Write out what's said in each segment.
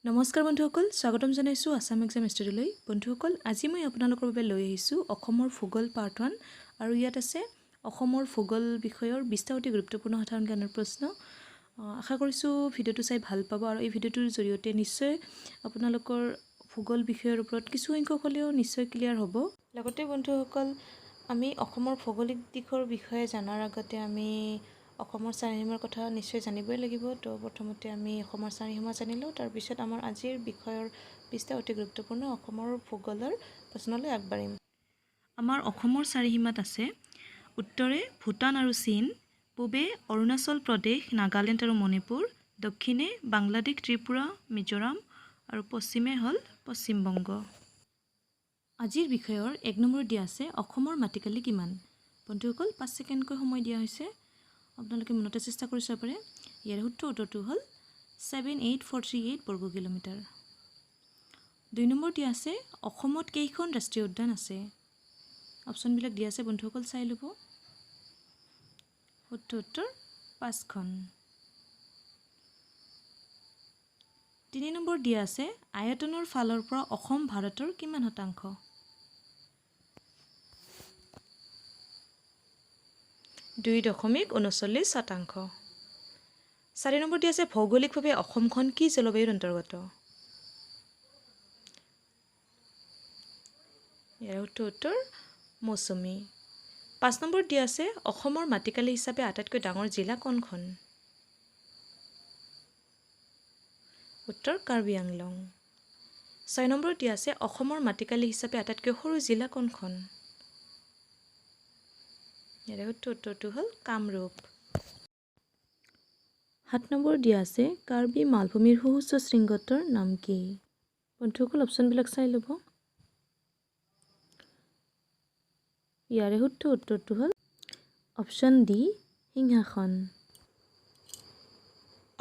নমস্কাৰ বন্ধুসকল, স্বাগতম জনাইছোঁ আছাম এক্সাম ষ্টুডিঅ'লৈ। বন্ধুসকল, আজি মই আপোনালোকৰ বাবে লৈ আহিছোঁ অসমৰ ভূগোল পাৰ্ট 1 আৰু ইয়াত আছে অসমৰ ভূগোল বিষয়ৰ 20টা অতি গুৰুত্বপূৰ্ণ সাধাৰণ জ্ঞানৰ প্ৰশ্ন। আশা কৰিছোঁ ভিডিঅ'টো চাই ভাল পাব আৰু এই ভিডিঅ'টোৰ জৰিয়তে নিশ্চয় আপোনালোকৰ ভূগোল বিষয়ৰ ওপৰত কিছু সংখ্যক হ'লেও নিশ্চয় ক্লিয়াৰ হ'ব। লগতে বন্ধুসকল, আমি অসমৰ ভৌগোলিক দিশৰ বিষয়ে জনাৰ আগতে আমি অসমৰ চাৰিসীমাৰ কথা নিশ্চয় জানিবই লাগিব। তো প্ৰথমতে আমি অসমৰ চাৰিসীমা জানিলোঁ, তাৰপিছত আমাৰ আজিৰ বিষয়ৰ 20টা অতি গুৰুত্বপূৰ্ণ অসমৰ ভূগোলৰ প্ৰশ্নলৈ আগবাঢ়িম। আমাৰ অসমৰ চাৰিসীমাত আছে উত্তৰে ভূটান আৰু চীন, পূবে অৰুণাচল প্ৰদেশ, নাগালেণ্ড আৰু মণিপুৰ, দক্ষিণে বাংলাদেশ, ত্ৰিপুৰা, মিজোৰাম আৰু পশ্চিমে হ'ল পশ্চিমবংগ। আজিৰ বিষয়ৰ 1 নম্বৰত দিয়া আছে অসমৰ মাটিকালি কিমান। বন্ধুসকল, 5 ছেকেণ্ডকৈ সময় দিয়া হৈছে, আপোনালোকে মনতে চেষ্টা কৰি চাব পাৰে। ইয়াৰ শুদ্ধ উত্তৰটো হ'ল 78438 বৰ্গ কিলোমিটাৰ। 2 নম্বৰ দিয়া আছে অসমত কেইখন ৰাষ্ট্ৰীয় উদ্যান আছে। অপশ্যনবিলাক দিয়া আছে বন্ধুসকল, চাই ল'ব। শুদ্ধ উত্তৰ 5খন। 3 নম্বৰ দিয়া আছে আয়তনৰ ফালৰ পৰা অসম ভাৰতৰ কিমান শতাংশ। 2.39 শতাংশ। 4 নম্বৰ দিয়া আছে ভৌগোলিকভাৱে অসমখন কি জলবায়ুৰ অন্তৰ্গত। ইয়াৰ শুদ্ধ উত্তৰ মৌচুমী। 5 নম্বৰ দিয়া আছে অসমৰ মাটিকালি হিচাপে আটাইতকৈ ডাঙৰ জিলা কোনখন। উত্তৰ কাৰ্বি আংলং। 6 নম্বৰ দিয়া আছে অসমৰ মাটিকালি হিচাপে আটাইতকৈ সৰু জিলা কোনখন। ইয়াৰ শুদ্ধ উত্তৰটো হ'ল কামৰূপ। 7 নম্বৰ দিয়া আছে কাৰ্বি মালভূমিৰ সুউচ্চ শৃংগটোৰ নাম কি। বন্ধুসকল, অপশ্যনবিলাক চাই ল'ব। ইয়াৰে শুদ্ধ উত্তৰটো হ'ল অপশ্যন ডি, সিংহাসন।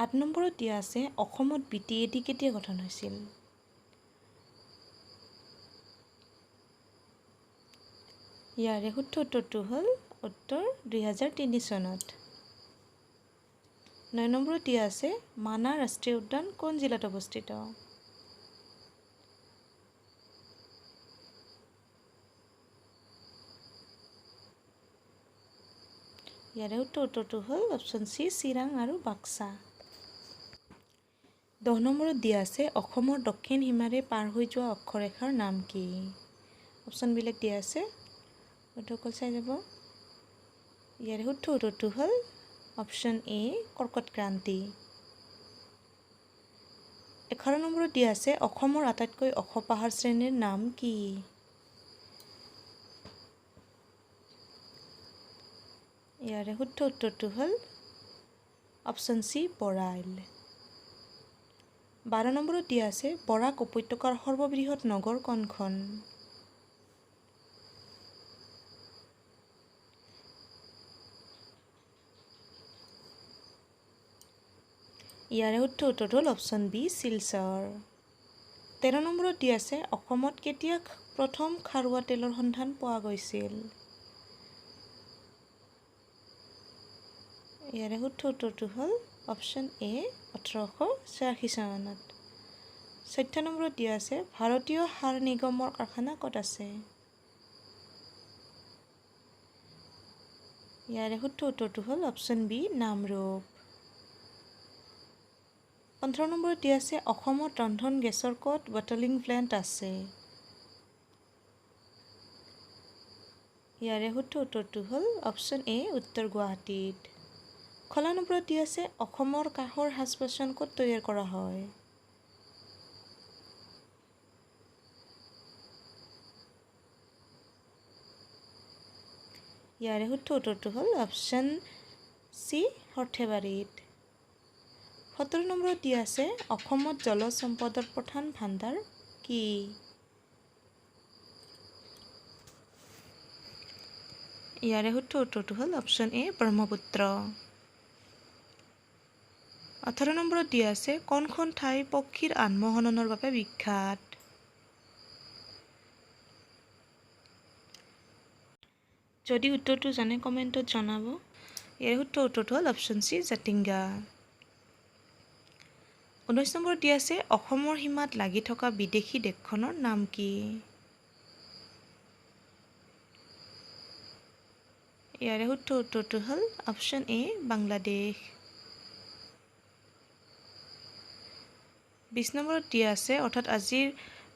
8 নম্বৰত দিয়া আছে অসমত BTAD কেতিয়া গঠন হৈছিল। ইয়াৰে শুদ্ধ উত্তৰটো হ'ল উত্তৰ 2003 চনত। 9 নম্বৰত দিয়া আছে মানাহ ৰাষ্ট্ৰীয় উদ্যান কোন জিলাত অৱস্থিত। ইয়াৰে শুদ্ধ উত্তৰটো হ'ল অপশ্যন চি, চিৰাং আৰু বাক্সা। 10 নম্বৰত দিয়া আছে অসমৰ দক্ষিণ সীমাৰে পাৰ হৈ যোৱা অক্ষৰেখাৰ নাম কি। অপশ্যনবিলাক দিয়া আছে, বন্ধুসকল চাই যাব। ইয়াৰে শুদ্ধ উত্তৰটো হ'ল অপশ্যন এ, কৰ্কট ক্ৰান্তি। 11 নম্বৰত দিয়া আছে অসমৰ আটাইতকৈ ওখ পাহাৰ শ্ৰেণীৰ নাম কি। ইয়াৰে শুদ্ধ উত্তৰটো হ'ল অপশ্যন চি, বৰাইল। 12 নম্বৰত দিয়া আছে বৰাক উপত্যকাৰ সৰ্ববৃহৎ নগৰ কোনখন। ইয়াৰে শুদ্ধ উত্তৰটো হ'ল অপশ্যন বি, শিলচৰ। 13 নম্বৰত দিয়া আছে অসমত কেতিয়া প্ৰথম খাৰুৱা তেলৰ সন্ধান পোৱা গৈছিল। ইয়াৰে শুদ্ধ উত্তৰটো হ'ল অপশ্যন এ, 1886 চনত। 14 নম্বৰত দিয়া আছে ভাৰতীয় সাৰ নিগমৰ কাৰখানা ক'ত আছে। ইয়াৰে শুদ্ধ উত্তৰটো হ'ল অপশ্যন বি, নামৰূপ। 15 নম্বৰত দিয়া আছে অসমত ৰন্ধন গেছৰ ক'ত বটলিং প্লেণ্ট আছে। ইয়াৰে শুদ্ধ উত্তৰটো হ'ল অপশ্যন এ, উত্তৰ গুৱাহাটীত। 16 নম্বৰত দিয়া আছে অসমৰ কাঁহৰ সাজ বাচন ক'ত তৈয়াৰ কৰা হয়। ইয়াৰে শুদ্ধ উত্তৰটো হ'ল অপশ্যন চি, সৰ্থেবাৰীত। 17 নম্বৰত দিয়া আছে অসমত জলজ সম্পদৰ প্ৰধান ভাণ্ডাৰ কি। ইয়াৰে শুদ্ধ উত্তৰটো হ'ল অপশ্যন এ, ব্ৰহ্মপুত্ৰ। 18 নম্বৰত দিয়া আছে কোনখন ঠাই পক্ষীৰ আনমোহনৰ বাবে বিখ্যাত। যদি উত্তৰটো জানে কমেণ্টত জনাব। ইয়াৰ শুদ্ধ উত্তৰটো হ'ল অপশ্যন চি, জাতিংগা। 19 নম্বৰত দিয়া আছে অসমৰ সীমাত লাগি থকা বিদেশী দেশখনৰ নাম কি? ইয়াৰে শুদ্ধ উত্তৰটো হ'ল অপশ্যন এ বাংলাদেশ। 20 নম্বৰত দিয়া আছে অৰ্থাৎ আজিৰ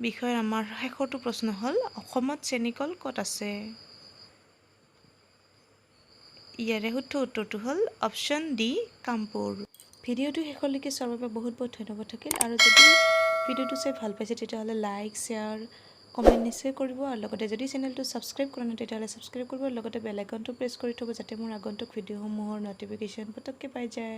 বিষয়ৰ আমাৰ শেষৰটো প্ৰশ্ন হ'ল অসমত চেনিকল ক'ত আছে? ইয়াৰে শুদ্ধ উত্তৰটো হ'ল অপশ্যন ডি কামপুৰ। ভিডিঅ'টো শেষলৈকে চোৱাৰ বাবে বহুত বহুত ধন্যবাদ থাকিল আৰু যদি ভিডিঅ'টো চাই ভাল পাইছে তেতিয়াহ'লে লাইক শ্বেয়াৰ কমেণ্ট নিশ্চয় কৰিব আৰু লগতে যদি চেনেলটো ছাবস্ক্ৰাইব কৰা নাই তেতিয়াহ'লে ছাবস্ক্ৰাইব কৰিব আৰু লগতে বেল আইকনটো প্ৰেছ কৰি থ'ব যাতে মোৰ আগন্তুক ভিডিঅ'সমূহৰ ন'টিফিকেশ্যন পটককৈ পাই যায়।